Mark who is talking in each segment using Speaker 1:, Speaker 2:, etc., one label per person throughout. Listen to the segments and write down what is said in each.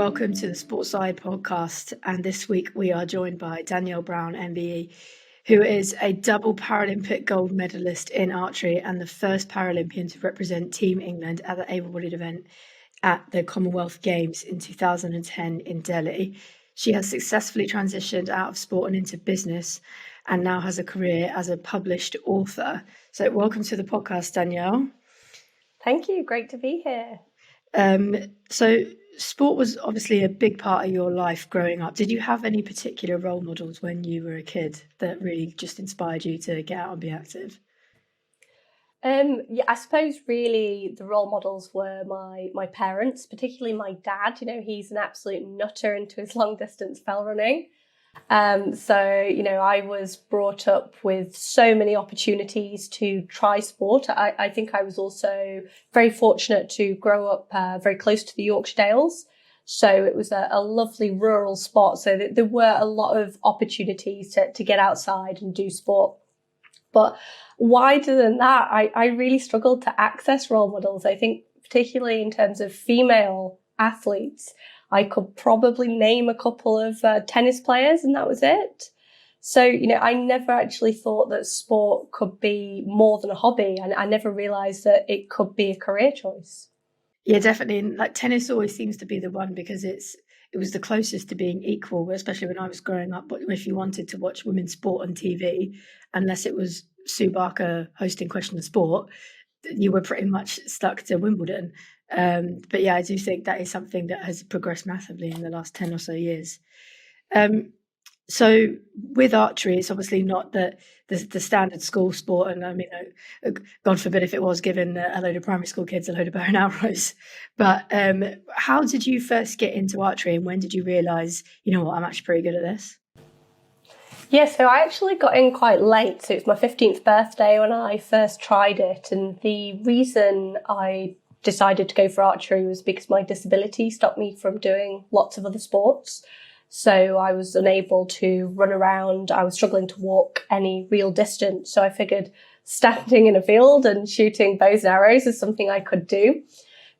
Speaker 1: welcome to the Sports Side podcast. And this week we are joined by Danielle Brown, MBE, who is a double Paralympic Gold medalist in archery and the first Paralympian to represent Team England at the able-bodied event at the Commonwealth Games in 2010 in Delhi. She has successfully transitioned out of sport and into business and now has a career as a published author. So welcome to the podcast, Danielle.
Speaker 2: Thank you. Great to be here.
Speaker 1: So sport was obviously a big part of your life growing up. Did you have any particular role models when you were a kid that really just inspired you to get out and be active?
Speaker 2: I suppose really the role models were my parents, particularly my dad. He's an absolute nutter into his long distance fell running. I was brought up with so many opportunities to try sport. I think I was also very fortunate to grow up very close to the Yorkshire Dales. So it was a lovely rural spot. So there were a lot of opportunities to get outside and do sport. But wider than that, I really struggled to access role models. I think particularly in terms of female athletes, I could probably name a couple of tennis players and that was it. So, I never actually thought that sport could be more than a hobby, and I never realised that it could be a career choice.
Speaker 1: Yeah, definitely. And like tennis always seems to be the one because it was the closest to being equal, especially when I was growing up. But if you wanted to watch women's sport on TV, unless it was Sue Barker hosting Question of Sport, you were pretty much stuck to Wimbledon. But yeah, I do think that is something that has progressed massively in the last 10 or so years. So with archery, it's obviously not the standard school sport. And I mean, God forbid if it was, given a load of primary school kids a load of bow and arrows. But how did you first get into archery, and when did you realise, I'm actually pretty good at this?
Speaker 2: Yeah, so I actually got in quite late. So it was my 15th birthday when I first tried it. And the reason I decided to go for archery was because my disability stopped me from doing lots of other sports. So I was unable to run around. I was struggling to walk any real distance. So I figured standing in a field and shooting bows and arrows is something I could do.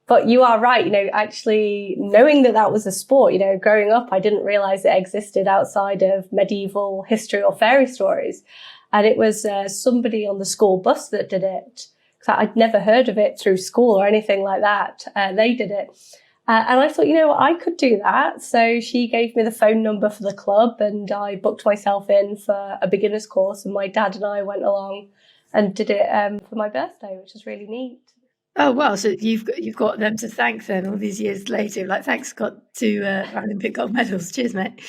Speaker 2: But you are right, actually knowing that was a sport, growing up, I didn't realize it existed outside of medieval history or fairy stories. And it was somebody on the school bus that did it. Because I'd never heard of it through school or anything like that. They did it. And I thought, I could do that. So she gave me the phone number for the club and I booked myself in for a beginner's course. And my dad and I went along and did it for my birthday, which was really neat.
Speaker 1: Oh, wow. So you've got them to thank then all these years later. Like, thanks, got 2 Paralympic gold medals. Cheers, mate.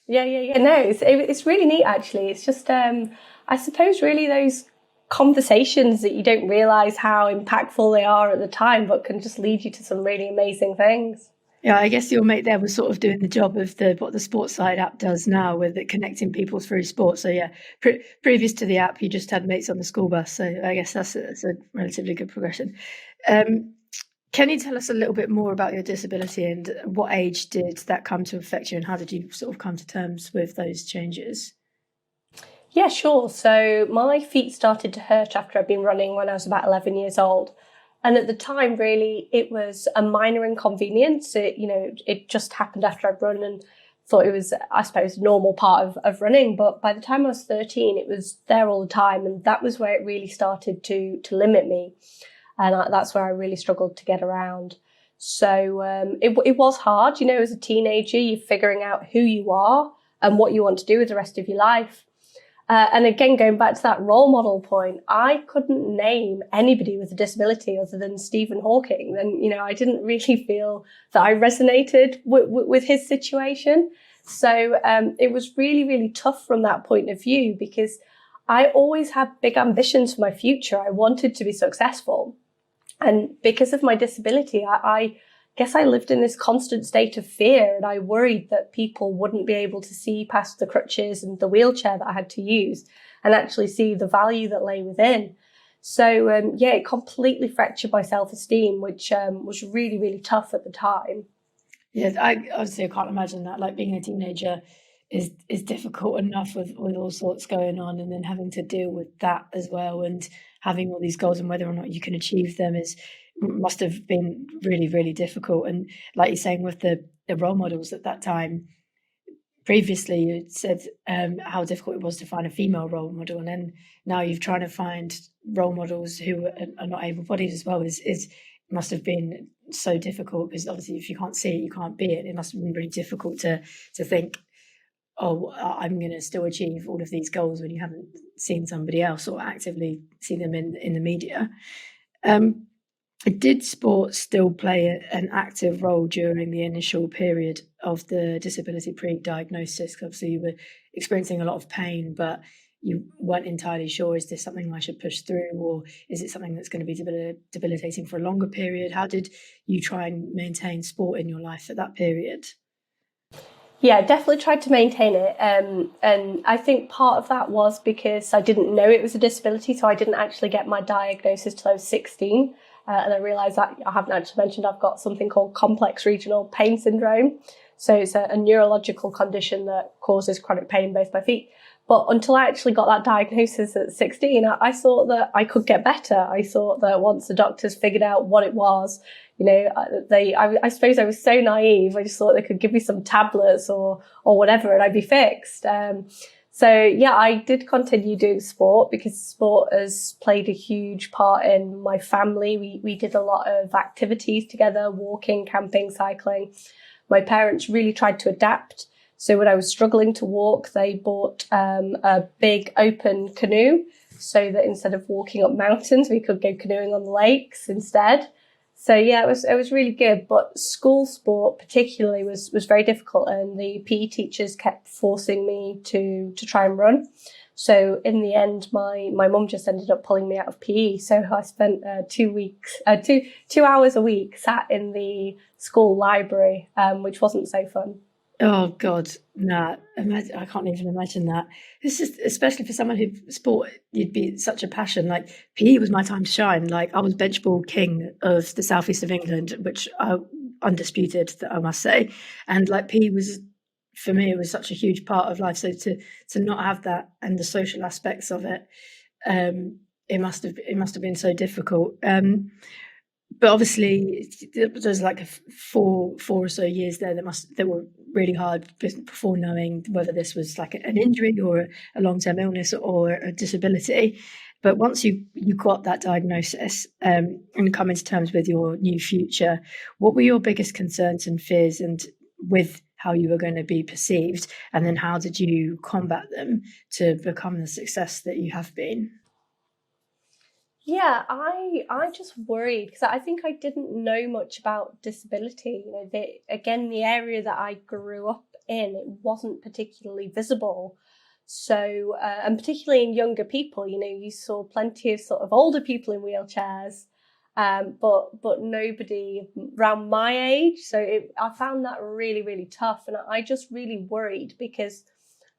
Speaker 2: Yeah. No, it's really neat, actually. It's just, I suppose, really those conversations that you don't realise how impactful they are at the time, but can just lead you to some really amazing things.
Speaker 1: Yeah, I guess your mate there was sort of doing the job of what the Sports Side app does now with it connecting people through sport. So yeah, previous to the app, you just had mates on the school bus. So I guess that's a relatively good progression. Can you tell us a little bit more about your disability and what age did that come to affect you and how did you sort of come to terms with those changes?
Speaker 2: Yeah, sure. So my feet started to hurt after I'd been running when I was about 11 years old. And at the time, really, it was a minor inconvenience. It just happened after I'd run and thought it was, I suppose, a normal part of running. But by the time I was 13, it was there all the time. And that was where it really started to limit me. And that's where I really struggled to get around. So it was hard. As a teenager, you're figuring out who you are and what you want to do with the rest of your life. And again, going back to that role model point, I couldn't name anybody with a disability other than Stephen Hawking. And, I didn't really feel that I resonated with his situation. So it was really, really tough from that point of view because I always had big ambitions for my future. I wanted to be successful. And because of my disability, I guess I lived in this constant state of fear, and I worried that people wouldn't be able to see past the crutches and the wheelchair that I had to use and actually see the value that lay within. So, it completely fractured my self-esteem, which was really, really tough at the time.
Speaker 1: Yeah, I can't imagine that, like being a teenager, is difficult enough with all sorts going on, and then having to deal with that as well, and having all these goals and whether or not you can achieve them must have been really, really difficult. And like you're saying with the role models at that time, previously you said how difficult it was to find a female role model, and then now you're trying to find role models who are not able-bodied as well. Is must have been so difficult, because obviously if you can't see it, you can't be it. It must have been really difficult to think, oh, I'm going to still achieve all of these goals when you haven't seen somebody else or actively see them in the media. Did sport still play an active role during the initial period of the disability pre-diagnosis? Obviously, you were experiencing a lot of pain, but you weren't entirely sure, is this something I should push through, or is it something that's going to be debilitating for a longer period? How did you try and maintain sport in your life at that period?
Speaker 2: Yeah, I definitely tried to maintain it. And I think part of that was because I didn't know it was a disability. So I didn't actually get my diagnosis till I was 16. And I realised that I haven't actually mentioned I've got something called complex regional pain syndrome. So it's a neurological condition that causes chronic pain in both my feet. But until I actually got that diagnosis at 16, I thought that I could get better. I thought that once the doctors figured out what it was, I suppose I was so naive. I just thought they could give me some tablets or whatever and I'd be fixed. So yeah, I did continue doing sport because sport has played a huge part in my family. We did a lot of activities together, walking, camping, cycling. My parents really tried to adapt. So when I was struggling to walk, they bought a big open canoe so that instead of walking up mountains, we could go canoeing on the lakes instead. So yeah, it was really good. But school sport particularly was very difficult, and the PE teachers kept forcing me to try and run. So in the end, my mum just ended up pulling me out of PE. So I spent 2 hours a week sat in the school library, which wasn't so fun.
Speaker 1: Oh God, nah! I can't even imagine that. It's just, especially for someone who sport, you'd be such a passion. Like PE was my time to shine. Like I was bench ball king of the southeast of England, which I undisputed, that I must say. And like PE was, for me, it was such a huge part of life. So to not have that and the social aspects of it, it must have been so difficult. But obviously there's like four or so years there that were really hard before knowing whether this was like an injury or a long-term illness or a disability. But once you got that diagnosis and come into terms with your new future, what were your biggest concerns and fears, and with how you were going to be perceived, and then how did you combat them to become the success that you have been?
Speaker 2: Yeah, I just worried because I think I didn't know much about disability. The area that I grew up in, it wasn't particularly visible. So, and particularly in younger people, you saw plenty of sort of older people in wheelchairs, but nobody around my age. So I found that really, really tough, and I just really worried because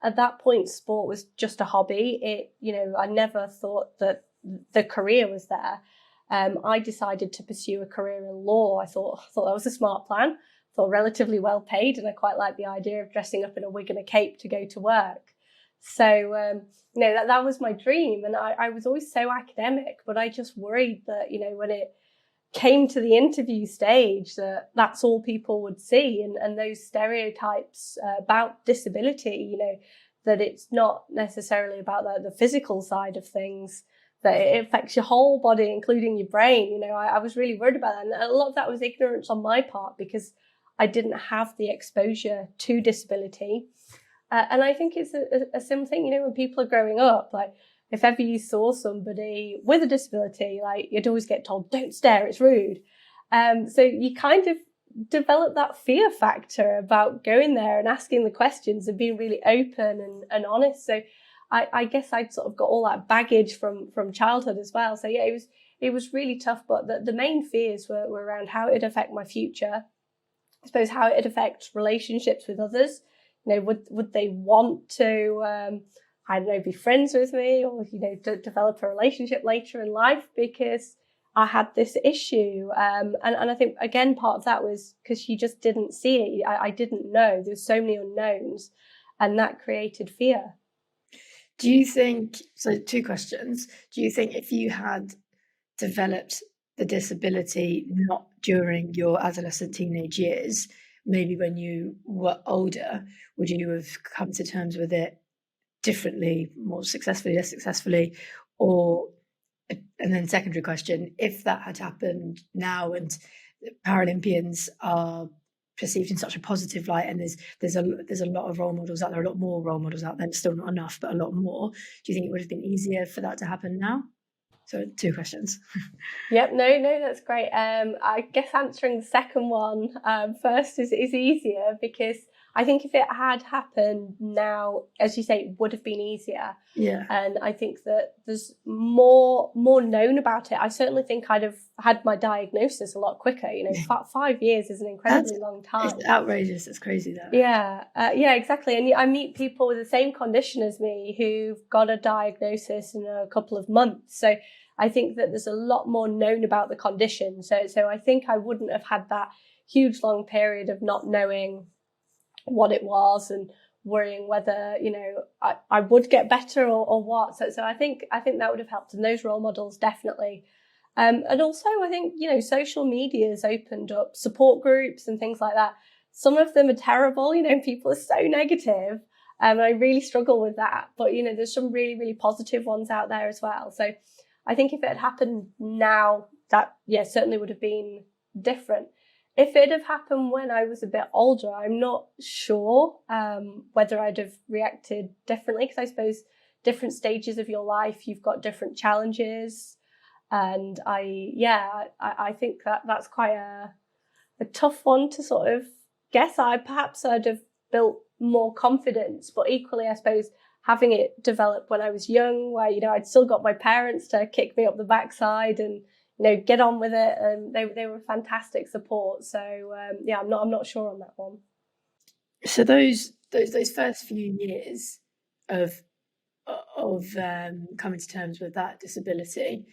Speaker 2: at that point, sport was just a hobby. I never thought that the career was there. I decided to pursue a career in law. I thought that was a smart plan. I thought relatively well paid, and I quite liked the idea of dressing up in a wig and a cape to go to work. So that was my dream, and I was always so academic, but I just worried that when it came to the interview stage, that's all people would see, and those stereotypes about disability, that it's not necessarily about the physical side of things, that it affects your whole body, including your brain. I was really worried about that. And a lot of that was ignorance on my part because I didn't have the exposure to disability. And I think it's a similar thing, when people are growing up, like if ever you saw somebody with a disability, like you'd always get told, don't stare, it's rude. So you kind of develop that fear factor about going there and asking the questions and being really open and honest. So I guess I'd sort of got all that baggage from childhood as well. So yeah, it was really tough. But the main fears were around how it'd affect my future. I suppose how it'd affect relationships with others. Would they want to, I don't know, be friends with me or, develop a relationship later in life because I had this issue. And I think, again, part of that was because you just didn't see it. I didn't know. There's so many unknowns. and that created fear.
Speaker 1: Do you think, so 2 questions, do you think if you had developed the disability not during your adolescent teenage years, maybe when you were older, would you have come to terms with it differently, more successfully, less successfully? Or, and then secondary question, if that had happened now and Paralympians are perceived in such a positive light, and there's a lot of role models out there, a lot more role models out there, still not enough, but a lot more. Do you think it would have been easier for that to happen now? So 2 questions.
Speaker 2: Yep, no, that's great. I guess answering the second one first is easier, because I think if it had happened now, as you say, it would have been easier.
Speaker 1: Yeah.
Speaker 2: And I think that there's more known about it. I certainly think I'd have had my diagnosis a lot quicker. 5 years is an incredibly long time.
Speaker 1: It's outrageous. It's crazy that.
Speaker 2: Yeah, exactly. And I meet people with the same condition as me who've got a diagnosis in a couple of months. So I think that there's a lot more known about the condition. So I think I wouldn't have had that huge long period of not knowing what it was and worrying whether I would get better or what. So I think that would have helped, and those role models definitely. And also I think social media has opened up support groups and things like that. Some of them are terrible. People are so negative, and I really struggle with that. But there's some really, really positive ones out there as well. So I think if it had happened now, that certainly would have been different. If it had happened when I was a bit older, I'm not sure whether I'd have reacted differently, because I suppose different stages of your life, you've got different challenges. And I think that's quite a tough one to sort of guess. I'd have built more confidence, but equally, I suppose, having it develop when I was young, where, I'd still got my parents to kick me up the backside and, get on with it. And they were fantastic support. So, I'm not sure on that one.
Speaker 1: So those first few years of coming to terms with that disability,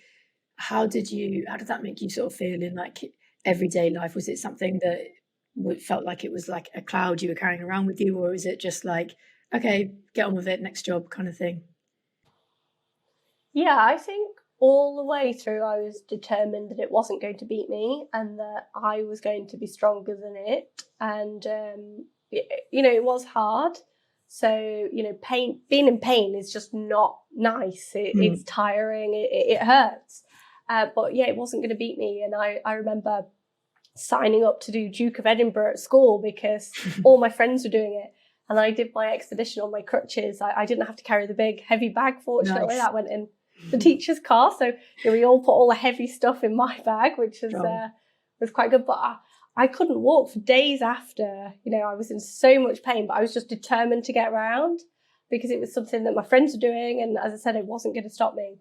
Speaker 1: how did that make you sort of feel in like everyday life? Was it something that felt like it was like a cloud you were carrying around with you, or was it just like, okay, get on with it, next job kind of thing?
Speaker 2: Yeah, I think all the way through I was determined that it wasn't going to beat me and that I was going to be stronger than it. And, it was hard. So, being in pain is just not nice. It's tiring. It hurts. But yeah, it wasn't going to beat me. And I remember signing up to do Duke of Edinburgh at school because all my friends were doing it. And I did my expedition on my crutches. I didn't have to carry the big heavy bag, fortunately. Nice. That went in the teacher's car. So we all put all the heavy stuff in my bag, which was quite good. But I couldn't walk for days after. I was in so much pain, but I was just determined to get around because it was something that my friends were doing. And as I said, it wasn't going to stop me.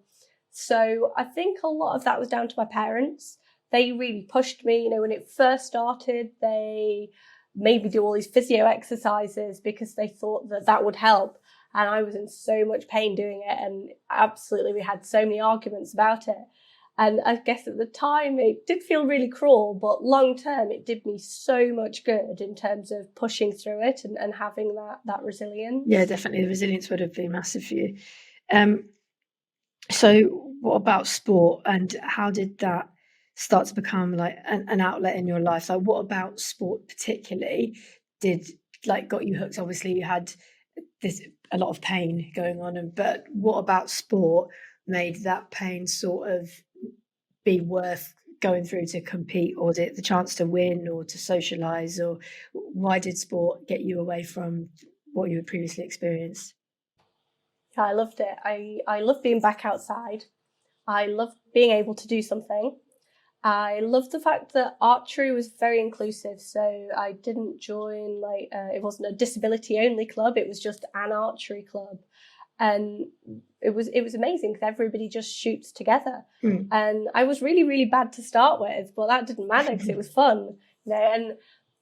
Speaker 2: So I think a lot of that was down to my parents. They really pushed me. When it first started, they made me do all these physio exercises because they thought that would help. And I was in so much pain doing it. And absolutely, we had so many arguments about it. And I guess at the time, it did feel really cruel, but long term, it did me so much good in terms of pushing through it and having that resilience.
Speaker 1: Yeah, definitely. The resilience would have been massive for you. So what about sport, and how did that start to become like an outlet in your life? Like, what about sport particularly got you hooked? Obviously, you had a lot of pain going on, but what about sport made that pain sort of be worth going through to compete, or was it the chance to win or to socialize, or why did sport get you away from what you had previously experienced?
Speaker 2: Yeah, I loved it. I loved being back outside. I loved being able to do something. I loved the fact that archery was very inclusive. So I didn't join it wasn't a disability only club. It was just an archery club. And it was amazing because everybody just shoots together. And I was really, really bad to start with, but that didn't matter because it was fun. And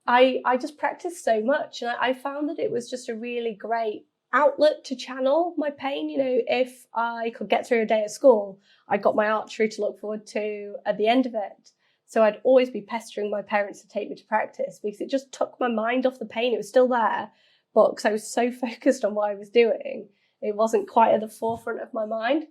Speaker 2: I just practiced so much. And I found that it was just a really great outlet to channel my pain. If I could get through a day at school, I got my archery to look forward to at the end of it. So I'd always be pestering my parents to take me to practice because it just took my mind off the pain. It was still there, but because I was so focused on what I was doing, it wasn't quite at the forefront of my mind.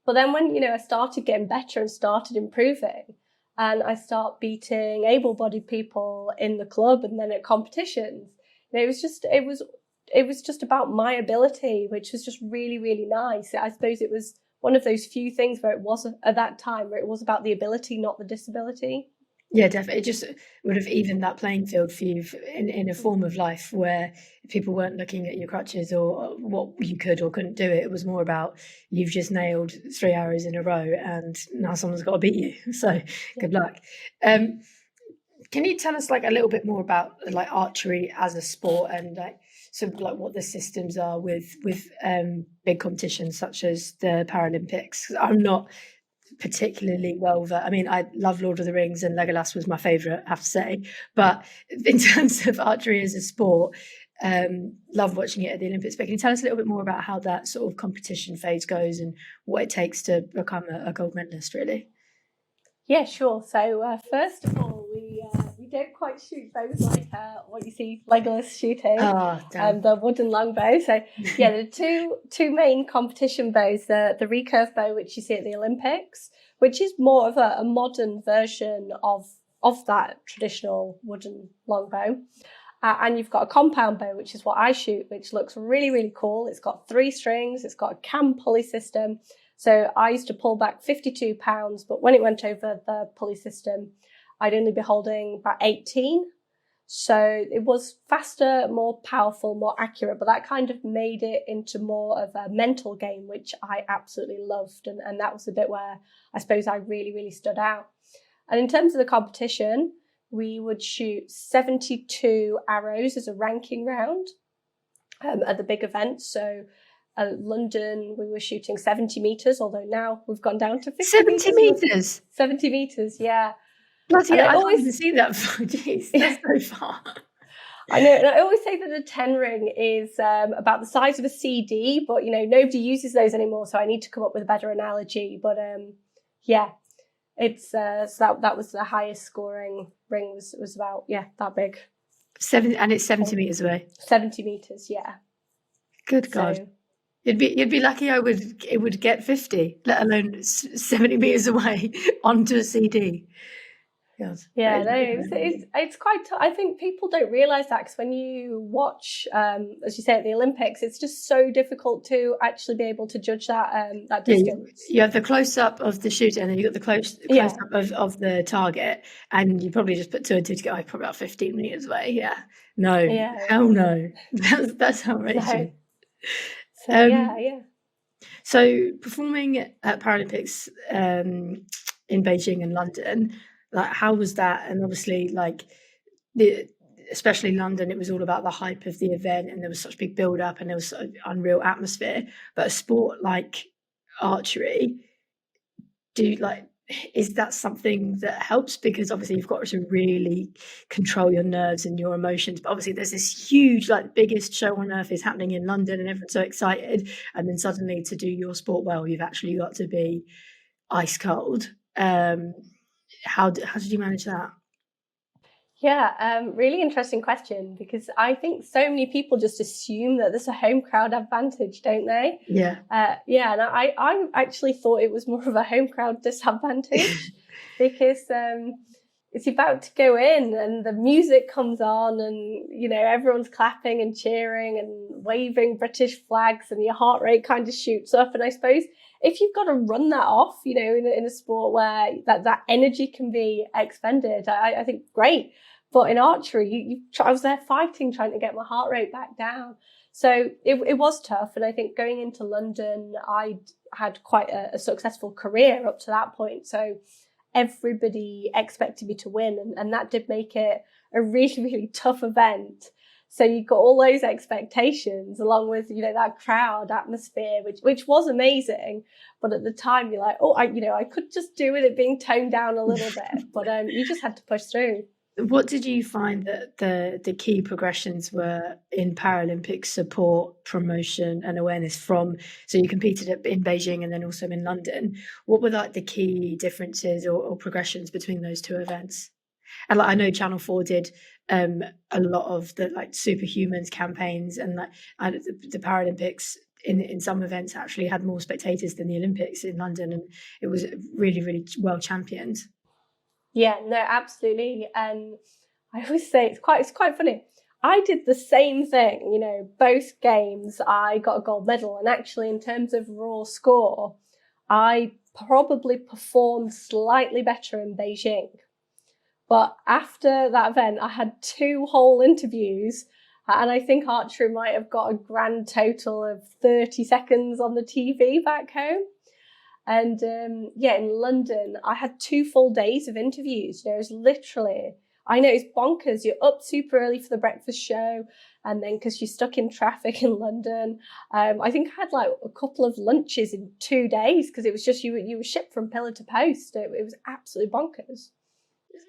Speaker 2: But then when, I started getting better and started improving, and I start beating able-bodied people in the club and then at competitions, it was just about my ability, which was just really, really nice. I suppose it was one of those few things where it was at that time where it was about the ability, not the disability.
Speaker 1: Yeah, definitely. It just would have evened that playing field for you in a form of life where people weren't looking at your crutches or what you could or couldn't do. It was more about you've just nailed 3 hours in a row and now someone's got to beat you. So good luck. Can you tell us like a little bit more about like archery as a sport and like sort of like what the systems are with big competitions such as the Paralympics? 'Cause I'm not particularly well versed. I mean, I love Lord of the Rings and Legolas was my favourite, I have to say. But in terms of archery as a sport, love watching it at the Olympics. But can you tell us a little bit more about how that sort of competition phase goes and what it takes to become a gold medalist, really?
Speaker 2: Yeah, sure. So first of all, we don't quite shoot bows like what you see Legolas shooting, the wooden longbow. So yeah, the two main competition bows: the recurve bow, which you see at the Olympics, which is more of a modern version of that traditional wooden longbow. And you've got a compound bow, which is what I shoot, which looks really, really cool. It's got 3 strings. It's got a cam pulley system. So I used to pull back 52 pounds, but when it went over the pulley system, I'd only be holding about 18. So it was faster, more powerful, more accurate, but that kind of made it into more of a mental game, which I absolutely loved. And that was the bit where I suppose I really, really stood out. And in terms of the competition, we would shoot 72 arrows as a ranking round at the big events. So London, we were shooting 70 metres, although now we've gone down to 50
Speaker 1: 70 metres?
Speaker 2: 70 metres, yeah.
Speaker 1: Bloody hell, I can't even see that far. Jeez, that's so far.
Speaker 2: I know, and I always say that a 10 ring is about the size of a CD, but, nobody uses those anymore, so I need to come up with a better analogy. But, yeah, it's so that was the highest scoring ring was about, that big.
Speaker 1: And it's 70 metres away?
Speaker 2: 70 metres, yeah.
Speaker 1: Good God. So, You'd be lucky it would get 50, let alone 70 metres away onto a CD. God,
Speaker 2: yeah, no, it's quite tough. I think people don't realise that because when you watch, as you say, at the Olympics, it's just so difficult to actually be able to judge that distance.
Speaker 1: You have the close-up of the shooter and then you've got the close-up of the target, and you probably just put 2 and 2 together, probably about 15 metres away. Yeah. No. Yeah. Hell no. That's outrageous. No.
Speaker 2: So, yeah.
Speaker 1: So performing at Paralympics in Beijing and London, like how was that? And obviously, like especially London, it was all about the hype of the event, and there was such big build-up, and there was such unreal atmosphere. But a sport like archery, is that something that helps? Because obviously you've got to really control your nerves and your emotions. But obviously there's this huge, like biggest show on earth is happening in London and everyone's so excited. And then suddenly to do your sport well, you've actually got to be ice cold. How did you manage that?
Speaker 2: Yeah, really interesting question, because I think so many people just assume that there's a home crowd advantage, don't they?
Speaker 1: Yeah.
Speaker 2: And I actually thought it was more of a home crowd disadvantage because it's about to go in and the music comes on and, everyone's clapping and cheering and waving British flags and your heart rate kind of shoots up. And I suppose if you've got to run that off, in a sport where that energy can be expended, I think great. But in archery, I was there fighting, trying to get my heart rate back down. So it was tough. And I think going into London, I had quite a successful career up to that point. So everybody expected me to win. And that did make it a really, really tough event. So you got all those expectations along with, that crowd atmosphere, which was amazing. But at the time you're like, I could just do with it being toned down a little bit, but you just had to push through.
Speaker 1: What did you find that the key progressions were in Paralympic support, promotion and awareness from, so you competed in Beijing and then also in London. What were like the key differences or progressions between those two events? And like I know Channel 4 did a lot of the like Superhumans campaigns, and like the Paralympics in some events actually had more spectators than the Olympics in London, and it was really, really well championed.
Speaker 2: Yeah, no, absolutely. And I always say it's quite funny. I did the same thing, you know, both games I got a gold medal, and actually in terms of raw score, I probably performed slightly better in Beijing. But after that event, I had 2 whole interviews, and I think archery might have got a grand total of 30 seconds on the TV back home. And in London, I had 2 full days of interviews. You know, it was literally, I know it's bonkers. You're up super early for the breakfast show, and then because you're stuck in traffic in London, I think I had like a couple of lunches in 2 days because it was just you were shipped from pillar to post. It was absolutely bonkers.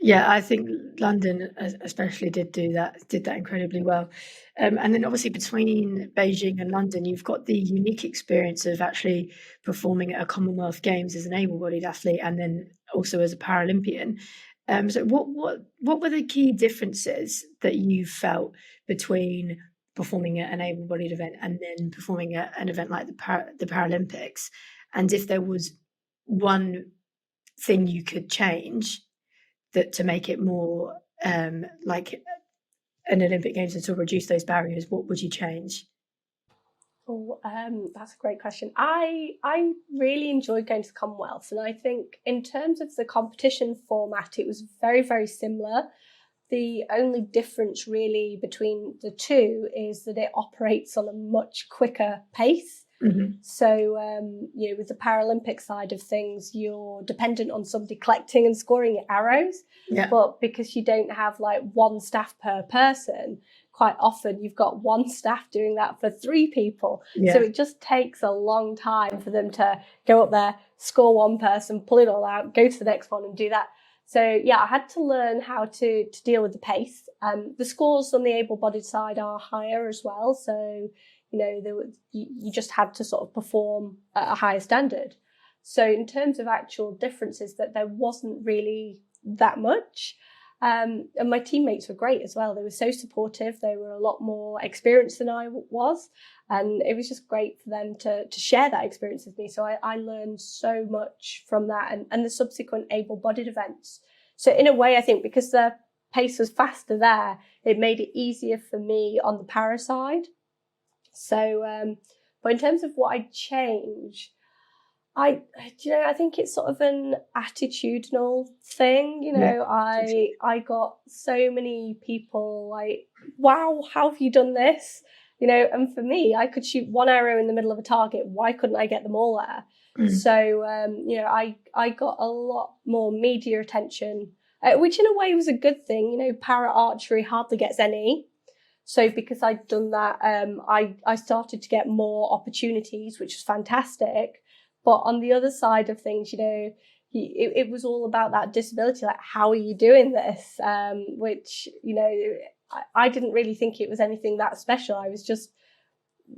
Speaker 1: Yeah, I think London especially did that incredibly well. And then obviously between Beijing and London, you've got the unique experience of actually performing at a Commonwealth Games as an able-bodied athlete and then also as a Paralympian. So what were the key differences that you felt between performing at an able-bodied event and then performing at an event like the Paralympics? And if there was one thing you could change that to make it more like an Olympic Games and to reduce those barriers, what would you change?
Speaker 2: Oh, that's a great question. I really enjoyed going to the Commonwealth, and I think in terms of the competition format, it was very, very similar. The only difference really between the two is that it operates on a much quicker pace.
Speaker 1: Mm-hmm.
Speaker 2: So, with the Paralympic side of things, you're dependent on somebody collecting and scoring arrows.
Speaker 1: Yeah.
Speaker 2: But because you don't have like one staff per person, quite often you've got one staff doing that for 3 people.
Speaker 1: Yeah.
Speaker 2: So it just takes a long time for them to go up there, score one person, pull it all out, go to the next one and do that. So, yeah, I had to learn how to deal with the pace. The scores on the able-bodied side are higher as well. So, you know, you just had to sort of perform at a higher standard. So in terms of actual differences, that there wasn't really that much. And my teammates were great as well. They were so supportive. They were a lot more experienced than I was. And it was just great for them to share that experience with me. So I learned so much from that and the subsequent able-bodied events. So in a way, I think because the pace was faster there, it made it easier for me on the para side. So, but in terms of what I'd change, I think it's sort of an attitudinal thing. You know,
Speaker 1: Yeah.
Speaker 2: I got so many people like, wow, how have you done this? You know, and for me, I could shoot 1 arrow in the middle of a target. Why couldn't I get them all there? Mm. So, I got a lot more media attention, which in a way was a good thing. You know, para archery hardly gets any. So because I'd done that, I started to get more opportunities, which was fantastic. But on the other side of things, you know, it was all about that disability. Like, how are you doing this? Which, you know, I didn't really think it was anything that special. I was just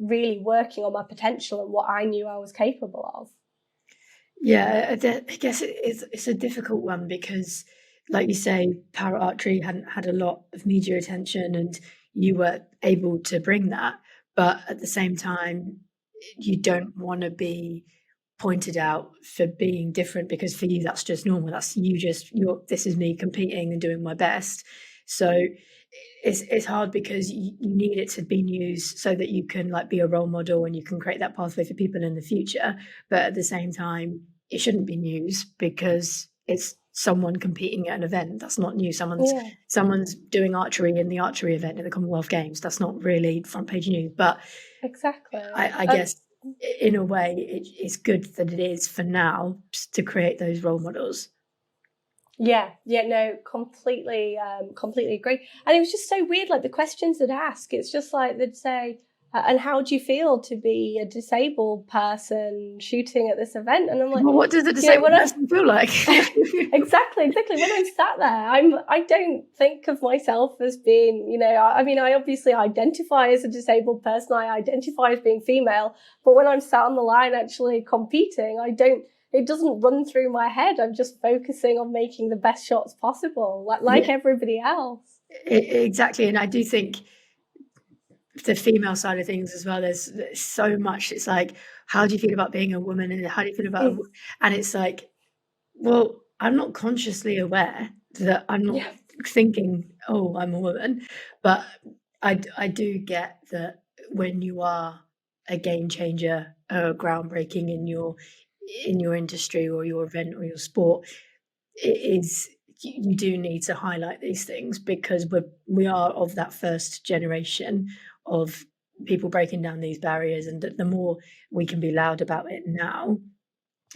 Speaker 2: really working on my potential and what I knew I was capable of.
Speaker 1: Yeah, I guess it's a difficult one because, like you say, para archery hadn't had a lot of media attention and you were able to bring that. But at the same time, you don't want to be pointed out for being different because for you, that's just normal. That's this is me competing and doing my best. So it's hard because you need it to be news so that you can like be a role model and you can create that pathway for people in the future. But at the same time, it shouldn't be news because it's someone competing at an event. That's not new. Someone's doing archery in the archery event at the Commonwealth Games. That's not really front page news. But
Speaker 2: exactly,
Speaker 1: I guess in a way it's good that it is for now to create those role models.
Speaker 2: Yeah, no, completely agree. And it was just so weird, like the questions they'd ask. It's just like they'd say, and how do you feel to be a disabled person shooting at this event? And I'm like,
Speaker 1: well, what does a disabled person feel like?
Speaker 2: Exactly. When I'm sat there, I don't think of myself as being, you know, I mean, I obviously identify as a disabled person. I identify as being female, but when I'm sat on the line actually competing, I don't it doesn't run through my head. I'm just focusing on making the best shots possible, like everybody else.
Speaker 1: Exactly. And I do think the female side of things as well, there's so much. It's like, how do you feel about being a woman, and how do you feel about and it's like, well, I'm not consciously aware that I'm not thinking, oh, I'm a woman, but I do get that when you are a game changer, groundbreaking in your industry or your event or your sport, it is, you do need to highlight these things, because we are of that first generation of people breaking down these barriers, and the more we can be loud about it now,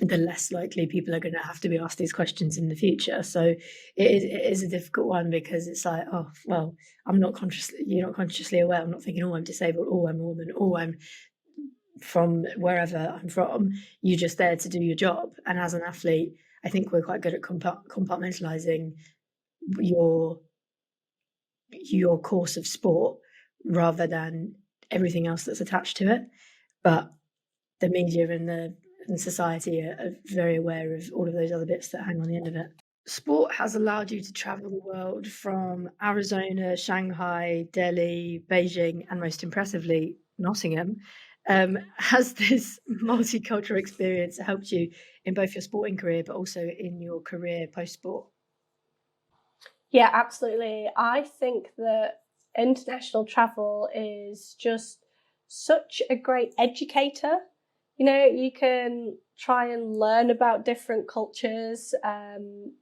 Speaker 1: the less likely people are going to have to be asked these questions in the future. So it is a difficult one, because it's like, oh, well, you're not consciously aware. I'm not thinking, oh, I'm disabled, oh, I'm a woman, oh, I'm from wherever I'm from. You're just there to do your job. And as an athlete, I think we're quite good at compartmentalizing your course of sport rather than everything else that's attached to it. But the media and society are very aware of all of those other bits that hang on the end of it. Sport has allowed you to travel the world from Arizona, Shanghai, Delhi, Beijing, and most impressively, Nottingham. Has this multicultural experience helped you in both your sporting career, but also in your career post-sport?
Speaker 2: Yeah, absolutely. I think that international travel is just such a great educator. You know, you can try and learn about different cultures,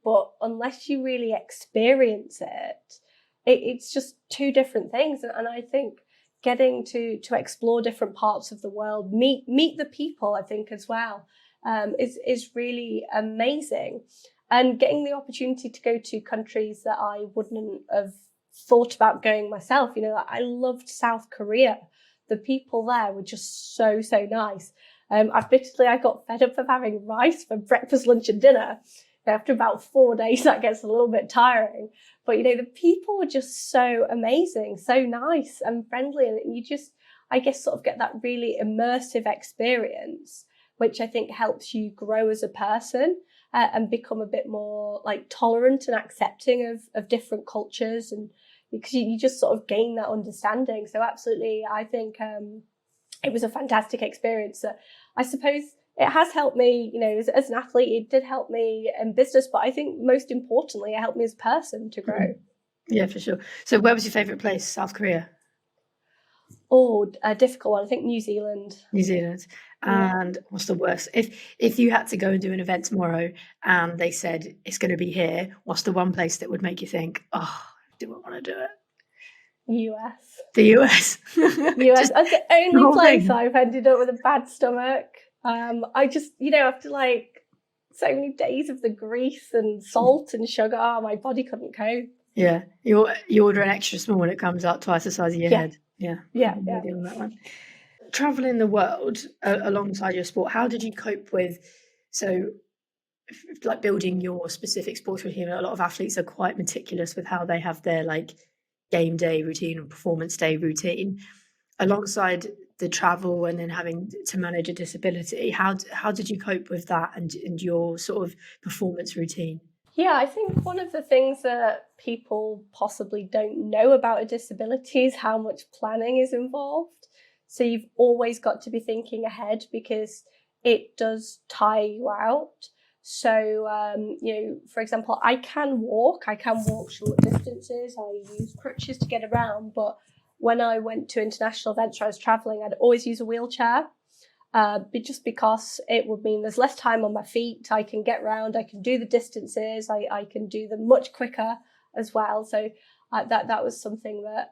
Speaker 2: but unless you really experience it, it's just two different things. And I think getting to explore different parts of the world, meet the people, I think, as well, is really amazing. And getting the opportunity to go to countries that I wouldn't have thought about going myself. You know, I loved South Korea. The people there were just so nice. Admittedly, I got fed up of having rice for breakfast, lunch, and dinner. After about 4 days, that gets a little bit tiring. But, you know, the people were just so amazing, so nice and friendly. And you just, I guess, sort of get that really immersive experience, which I think helps you grow as a person and become a bit more like tolerant and accepting of different cultures. And because you just sort of gain that understanding. So absolutely, I think it was a fantastic experience. I suppose it has helped me, you know, as an athlete, it did help me in business, but I think most importantly, it helped me as a person to grow.
Speaker 1: Yeah, for sure. So where was your favourite place? South Korea?
Speaker 2: Oh, a difficult one. I think New Zealand.
Speaker 1: New Zealand. And what's the worst? If you had to go and do an event tomorrow and they said it's going to be here, what's the one place that would make you think, oh, do I want to do it?
Speaker 2: US.
Speaker 1: The US.
Speaker 2: US. That's the only place I've ended up with a bad stomach. I just, you know, after like so many days of the grease and salt and sugar, my body couldn't cope.
Speaker 1: Yeah. You order an extra small and it comes out twice the size of your head. Yeah. On that one. Traveling the world alongside your sport, how did you cope with, so like building your specific sports routine? A lot of athletes are quite meticulous with how they have their like game day routine and performance day routine alongside the travel, and then having to manage a disability. How did you cope with that and your sort of performance routine?
Speaker 2: Yeah, I think one of the things that people possibly don't know about a disability is how much planning is involved. So you've always got to be thinking ahead, because it does tire you out. So, you know, for example, I can walk short distances. I use crutches to get around. But when I went to international events where I was traveling, I'd always use a wheelchair. Just because it would mean there's less time on my feet. I can get around, I can do the distances, I can do them much quicker as well. So that was something that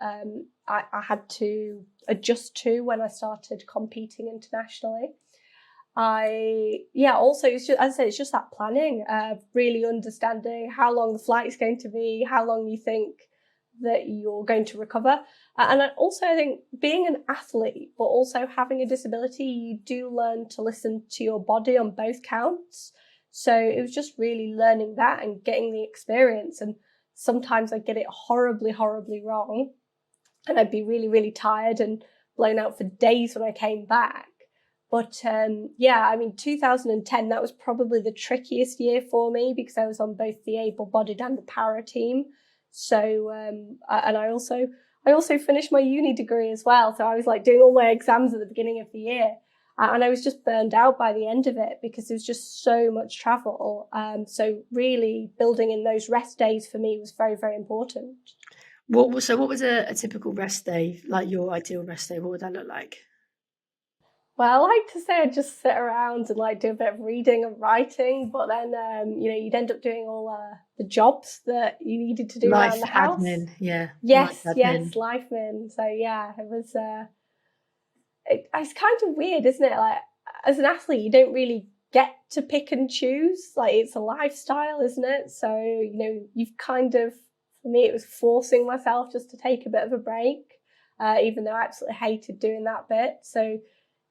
Speaker 2: I had to adjust to when I started competing internationally. Also, it's just, as I said, it's just that planning, really understanding how long the flight's going to be, how long you think that you're going to recover. And I think being an athlete, but also having a disability, you do learn to listen to your body on both counts. So it was just really learning that and getting the experience. And sometimes I'd get it horribly, horribly wrong. And I'd be really, really tired and blown out for days when I came back. But yeah, I mean, 2010, that was probably the trickiest year for me because I was on both the able-bodied and the para team. So, and I also finished my uni degree as well. So I was like doing all my exams at the beginning of the year. And I was just burned out by the end of it because there was just so much travel. So really building in those rest days for me was very, very important.
Speaker 1: What was a typical rest day, like your ideal rest day? What would that look like?
Speaker 2: Well, I like to say I'd just sit around and like do a bit of reading and writing, but then you'd end up doing all the jobs that you needed to do around
Speaker 1: Life
Speaker 2: the house.
Speaker 1: admin, yeah. Life
Speaker 2: Yes,
Speaker 1: admin.
Speaker 2: life min. So yeah, it was. It's kind of weird, isn't it? Like as an athlete, you don't really get to pick and choose. Like it's a lifestyle, isn't it? So you've kind of, for me, it was forcing myself just to take a bit of a break, even though I absolutely hated doing that bit. So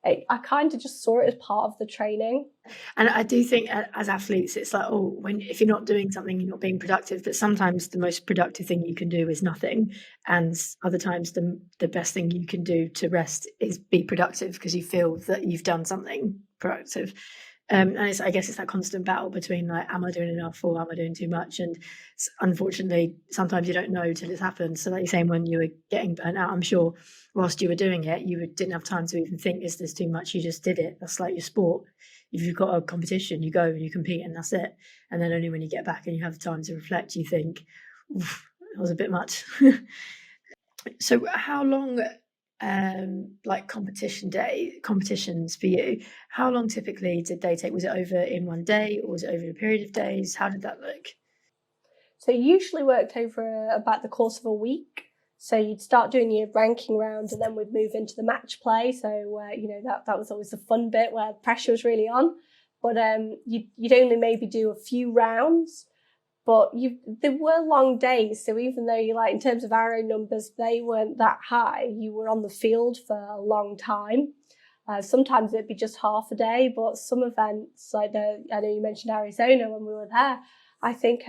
Speaker 2: I kind of just saw it as part of the training.
Speaker 1: And I do think as athletes, it's like, if you're not doing something, you're not being productive. But sometimes the most productive thing you can do is nothing. And other times the best thing you can do to rest is be productive because you feel that you've done something productive. And I guess it's that constant battle between like, am I doing enough or am I doing too much? And unfortunately, sometimes you don't know till it's happened. So like you're saying, when you were getting burnt out, I'm sure whilst you were doing it, you didn't have time to even think, is this too much? You just did it. That's like your sport. If you've got a competition, you go and you compete and that's it. And then only when you get back and you have time to reflect, you think, it was a bit much. So how long, like competitions for you, how long typically did they take? Was it over in one day or was it over a period of days? How did that look?
Speaker 2: So it usually worked over about the course of a week. So you'd start doing your ranking round and then we'd move into the match play. So, that was always the fun bit where the pressure was really on. But you'd only maybe do a few rounds, but there were long days. So even though in terms of arrow numbers, they weren't that high, you were on the field for a long time. Sometimes it'd be just half a day, but some events I know you mentioned Arizona when we were there. I think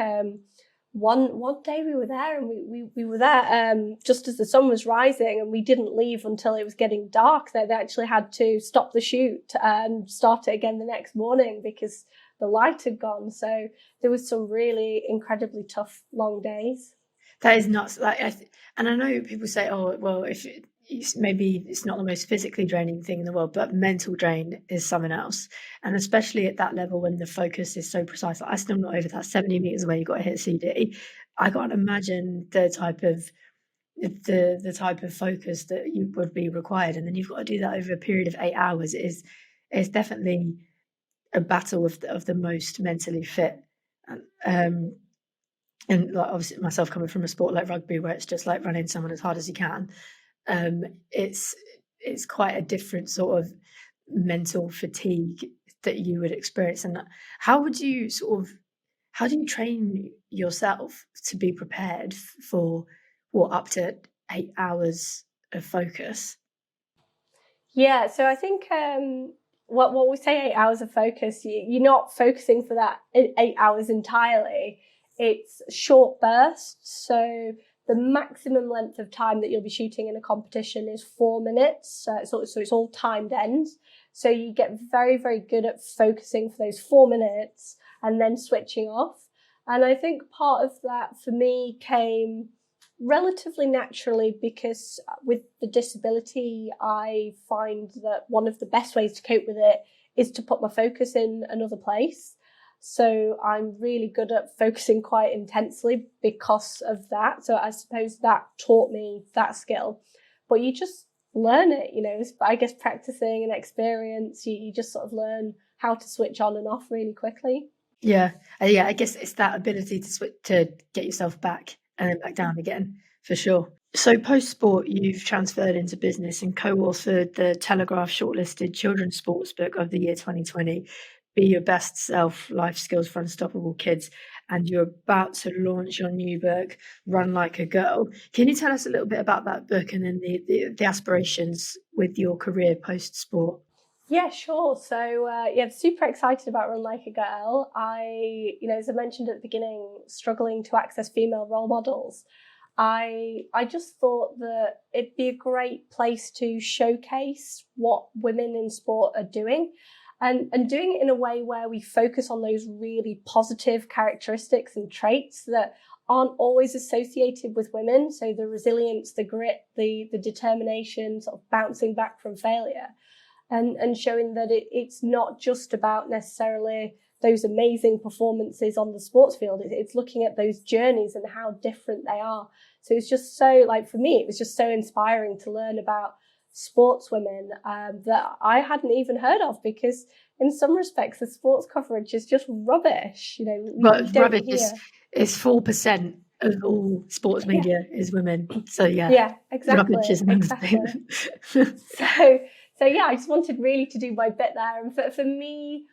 Speaker 2: one day we were there and we were there just as the sun was rising, and we didn't leave until it was getting dark. They actually had to stop the shoot and start it again the next morning because the light had gone. So there was some really incredibly tough long days.
Speaker 1: That is nuts. And I know people say, oh, well, maybe it's not the most physically draining thing in the world, but mental drain is something else. And especially at that level when the focus is so precise. Like, I'm still not over that 70 meters away, you've got to hit CD. I can't imagine the type of focus that you would be required. And then you've got to do that over a period of 8 hours. It's definitely a battle of the most mentally fit. And like, obviously myself coming from a sport like rugby where it's just like running someone as hard as you can, it's quite a different sort of mental fatigue that you would experience. And how do you train yourself to be prepared for up to 8 hours of focus?
Speaker 2: Yeah, so I think what we say 8 hours of focus, you're not focusing for that 8 hours entirely. It's short bursts. So the maximum length of time that you'll be shooting in a competition is 4 minutes. So it's all timed ends. So you get very, very good at focusing for those 4 minutes and then switching off. And I think part of that for me came relatively naturally because with the disability, I find that one of the best ways to cope with it is to put my focus in another place. So I'm really good at focusing quite intensely because of that. So I suppose that taught me that skill. But you just learn it, I guess practicing and experience, you just sort of learn how to switch on and off really quickly.
Speaker 1: Yeah. I guess it's that ability to get yourself back and then back down again, for sure. So post-sport, you've transferred into business and co-authored the Telegraph shortlisted children's sports book of the year 2020, Be Your Best Self, Life Skills for Unstoppable Kids. And you're about to launch your new book, Run Like a Girl. Can you tell us a little bit about that book and then the aspirations with your career post-sport?
Speaker 2: Yeah, sure. So, super excited about Run Like a Girl. As I mentioned at the beginning, struggling to access female role models. I just thought that it'd be a great place to showcase what women in sport are doing, and doing it in a way where we focus on those really positive characteristics and traits that aren't always associated with women. So the resilience, the grit, the determination, sort of bouncing back from failure, and showing that it's not just about necessarily those amazing performances on the sports field. It's looking at those journeys and how different they are. So it's just so, like, for me, it was just so inspiring to learn about sportswomen that I hadn't even heard of, because in some respects the sports coverage is just rubbish. You know,
Speaker 1: But rubbish is 4% of all sports media is women. So
Speaker 2: yeah, exactly.
Speaker 1: Rubbish is an understatement.
Speaker 2: So yeah, I just wanted really to do my bit there. And for me,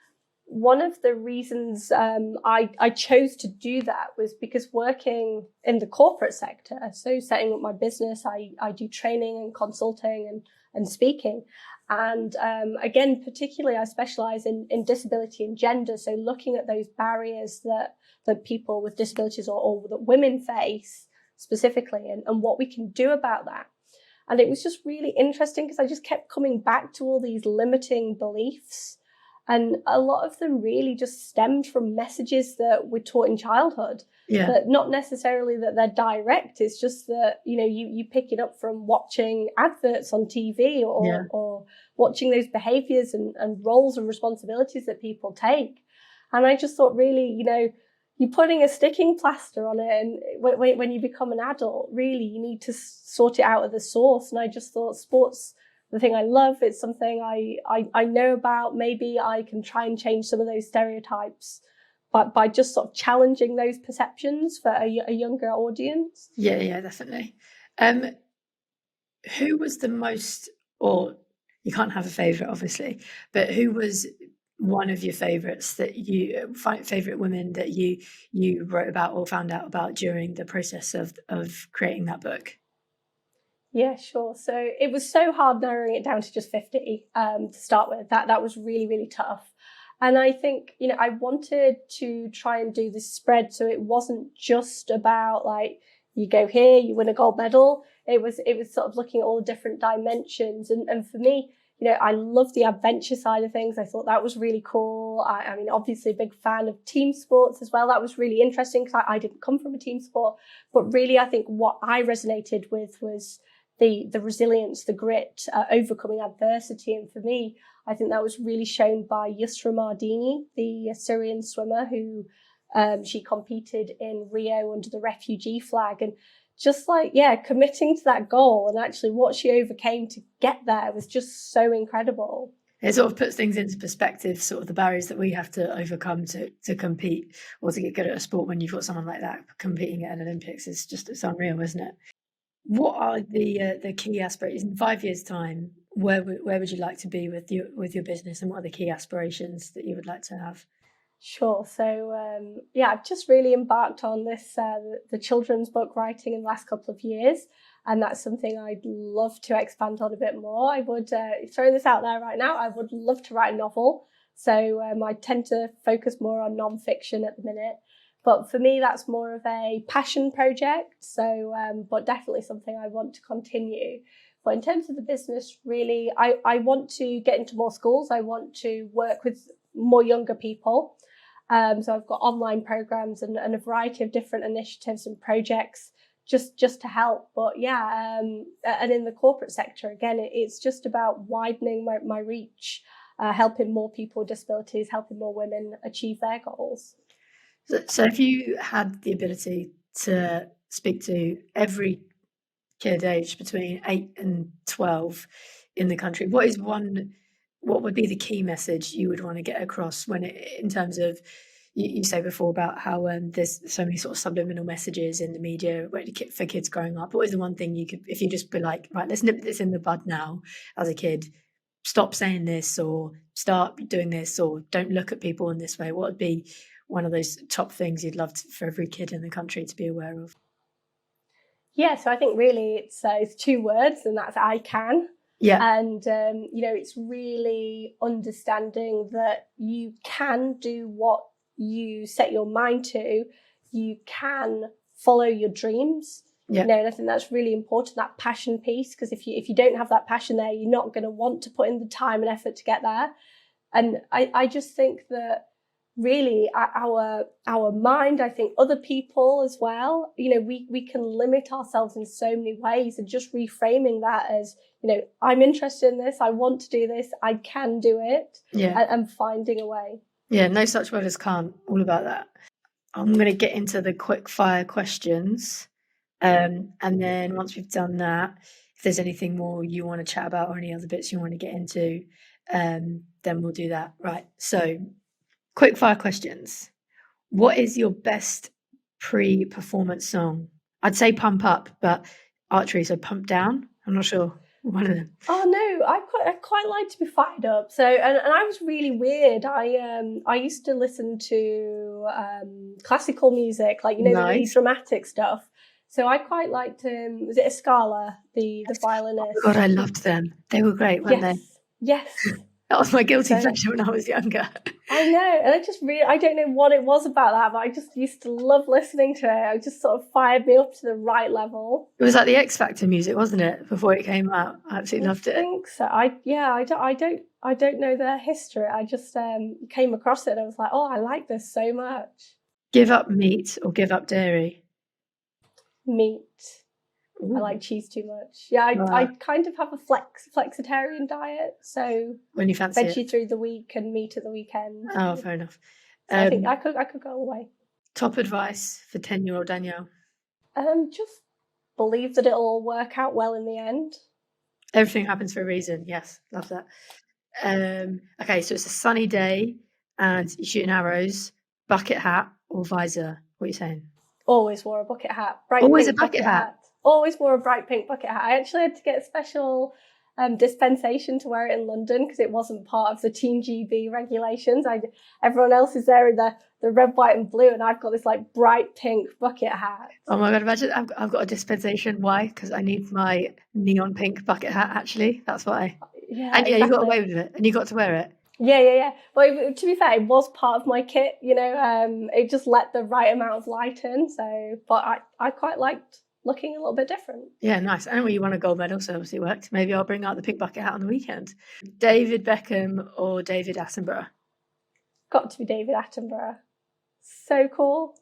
Speaker 2: one of the reasons I chose to do that was because working in the corporate sector, so setting up my business, I do training and consulting and speaking. And again, particularly I specialize in disability and gender. So looking at those barriers that people with disabilities or that women face specifically, and what we can do about that. And it was just really interesting because I just kept coming back to all these limiting beliefs. And a lot of them really just stemmed from messages that we're taught in childhood.
Speaker 1: Yeah.
Speaker 2: But not necessarily that they're direct. It's just that, you know, you pick it up from watching adverts on TV or watching those behaviors and roles and responsibilities that people take. And I just thought, really, you know, you're putting a sticking plaster on it. And when you become an adult, really, you need to sort it out at the source. And I just thought sports, the thing I love, it's something I know about. Maybe I can try and change some of those stereotypes, but by just sort of challenging those perceptions for a younger audience.
Speaker 1: Yeah, definitely. Who was the most, or you can't have a favourite, obviously, but who was one of your favourites that favourite women that you wrote about or found out about during the process of creating that book?
Speaker 2: Yeah, sure. So it was so hard narrowing it down to just 50 to start with. That was really, really tough. And I think, you know, I wanted to try and do this spread so it wasn't just about like, you go here, you win a gold medal. It was sort of looking at all the different dimensions. And for me, you know, I love the adventure side of things. I thought that was really cool. I mean, obviously a big fan of team sports as well. That was really interesting because I didn't come from a team sport. But really, I think what I resonated with was the resilience, the grit, overcoming adversity. And for me, I think that was really shown by Yusra Mardini, the Syrian swimmer who she competed in Rio under the refugee flag. And just like, committing to that goal and actually what she overcame to get there was just so incredible.
Speaker 1: It sort of puts things into perspective, sort of the barriers that we have to overcome to compete or to get good at a sport. When you've got someone like that competing at an Olympics, it's unreal, isn't it? What are the key aspirations in 5 years' time? Where would you like to be with your business, and what are the key aspirations that you would like to have?
Speaker 2: Sure. So I've just really embarked on this the children's book writing in the last couple of years, and that's something I'd love to expand on a bit more. I would throw this out there right now. I would love to write a novel. So I tend to focus more on non-fiction at the minute. But for me, that's more of a passion project. So, but definitely something I want to continue. But in terms of the business, really, I want to get into more schools. I want to work with more younger people. So I've got online programs and a variety of different initiatives and projects just to help. But and in the corporate sector, again, it's just about widening my reach, helping more people with disabilities, helping more women achieve their goals.
Speaker 1: So if you had the ability to speak to every kid aged between 8 and 12 in the country, what would be the key message you would want to get across in terms of, you say before about how there's so many sort of subliminal messages in the media for kids growing up. What is the one thing you could, if you just be like, right, let's nip this in the bud now as a kid, stop saying this or start doing this or don't look at people in this way? What would be one of those top things you'd love for every kid in the country to be aware of?
Speaker 2: Yeah, so I think really it's 2 words, and that's I can.
Speaker 1: Yeah.
Speaker 2: And, it's really understanding that you can do what you set your mind to. You can follow your dreams.
Speaker 1: Yeah.
Speaker 2: You know, and I think that's really important, that passion piece, because if you don't have that passion there, you're not going to want to put in the time and effort to get there. And I just think that really our mind, I think other people as well, you know, we can limit ourselves in so many ways, and just reframing that as, you know, I'm interested in this, I want to do this, I can do it, and finding a way.
Speaker 1: Yeah, no such word as can't, all about that. I'm going to get into the quick fire questions. And then once we've done that, if there's anything more you want to chat about or any other bits you want to get into, then we'll do that. Right. So quick fire questions. What is your best pre-performance song? I'd say Pump Up, but archery, so Pump Down. I'm not sure. One of them.
Speaker 2: Oh no, I quite like to be fired up. So and I was really weird. I used to listen to classical music, like, you know, the really dramatic stuff. So I quite liked was it Escala, the violinist?
Speaker 1: Oh God, I loved them. They were great, weren't they?
Speaker 2: Yes.
Speaker 1: That was my guilty pleasure when I was younger.
Speaker 2: I know, and I don't know what it was about that, but I just used to love listening to it. It just sort of fired me up to the right level.
Speaker 1: It was like the X Factor music, wasn't it? Before it came out, I absolutely loved it.
Speaker 2: I think so. I don't know their history. I just came across it and I was like, oh, I like this so much.
Speaker 1: Give up meat or give up dairy?
Speaker 2: Meat. Ooh. I like cheese too much. Yeah, I kind of have a flexitarian diet. So
Speaker 1: when you fancy
Speaker 2: veggie through the week and meat at the weekend.
Speaker 1: Oh, fair enough.
Speaker 2: So I think I could go away.
Speaker 1: Top advice for 10-year-old Danielle?
Speaker 2: Just believe that it'll all work out well in the end.
Speaker 1: Everything happens for a reason. Yes, love that. Okay, so it's a sunny day and you're shooting arrows. Bucket hat or visor? What are you saying?
Speaker 2: Always wore a bucket hat.
Speaker 1: Always a bucket hat.
Speaker 2: Always wore a bright pink bucket hat. I actually had to get a special dispensation to wear it in London because it wasn't part of the Team GB regulations. Everyone else is there in the red, white and blue, and I've got this like bright pink bucket hat.
Speaker 1: Oh my God, imagine I've got a dispensation. Why? Because I need my neon pink bucket hat, actually. That's why.
Speaker 2: Yeah,
Speaker 1: and yeah, exactly. You got away with it and you got to wear it.
Speaker 2: Yeah. Well, to be fair, it was part of my kit, you know, it just let the right amount of light in. So, but I quite liked looking a little bit different.
Speaker 1: Yeah, nice. Anyway, you won a gold medal, so obviously it worked. Maybe I'll bring out the pink bucket hat on the weekend. David Beckham or David Attenborough?
Speaker 2: Got to be David Attenborough. So cool.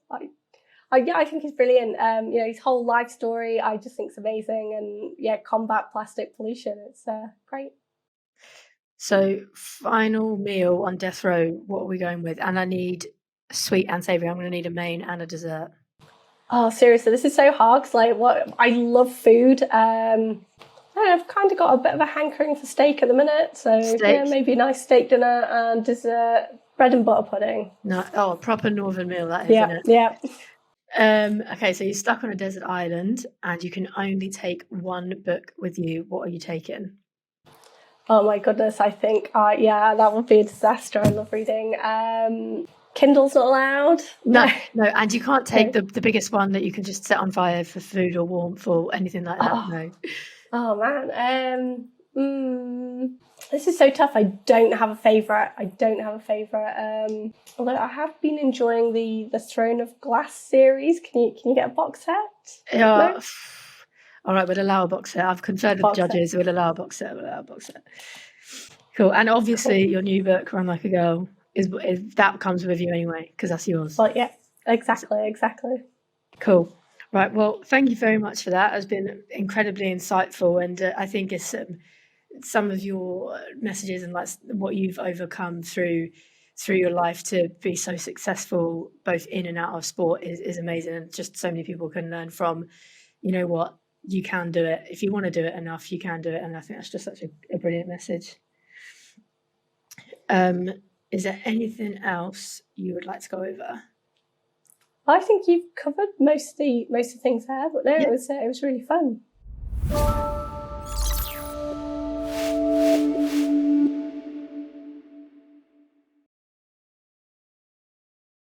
Speaker 2: I think he's brilliant. You know, his whole life story, I just think is amazing. And yeah, combat plastic pollution. It's great.
Speaker 1: So final meal on death row, what are we going with? And I need sweet and savoury. I'm going to need a main and a dessert.
Speaker 2: Oh, seriously, this is so hard because I love food. I don't know, I've kind of got a bit of a hankering for steak at the minute. So yeah, maybe a nice steak dinner and dessert, bread and butter pudding.
Speaker 1: No, a proper northern meal that is, isn't it?
Speaker 2: Yeah.
Speaker 1: Okay, so you're stuck on a desert island and you can only take one book with you. What are you taking?
Speaker 2: Oh my goodness, I think, that would be a disaster. I love reading. Kindle's not allowed.
Speaker 1: No, and you can't take the biggest one that you can just set on fire for food or warmth or anything like that. No.
Speaker 2: Oh man. This is so tough. I don't have a favourite. Although I have been enjoying the Throne of Glass series. Can you get a box set?
Speaker 1: Yeah. No? All right, we'll allow a box set. I've conferred with the judges. We'll allow a box set. Cool. And obviously your new book, Run Like a Girl, is that comes with you anyway, because that's yours.
Speaker 2: Well, yeah, exactly.
Speaker 1: Cool. Right, well, thank you very much for that. It's been incredibly insightful, and I think it's some of your messages and like what you've overcome through your life to be so successful both in and out of sport is amazing, and just so many people can learn from. You know what? You can do it. If you want to do it enough, you can do it, and I think that's just such a brilliant message. Is there anything else you would like to go over?
Speaker 2: I think you've covered most of the things there, but no, yeah. It was really fun.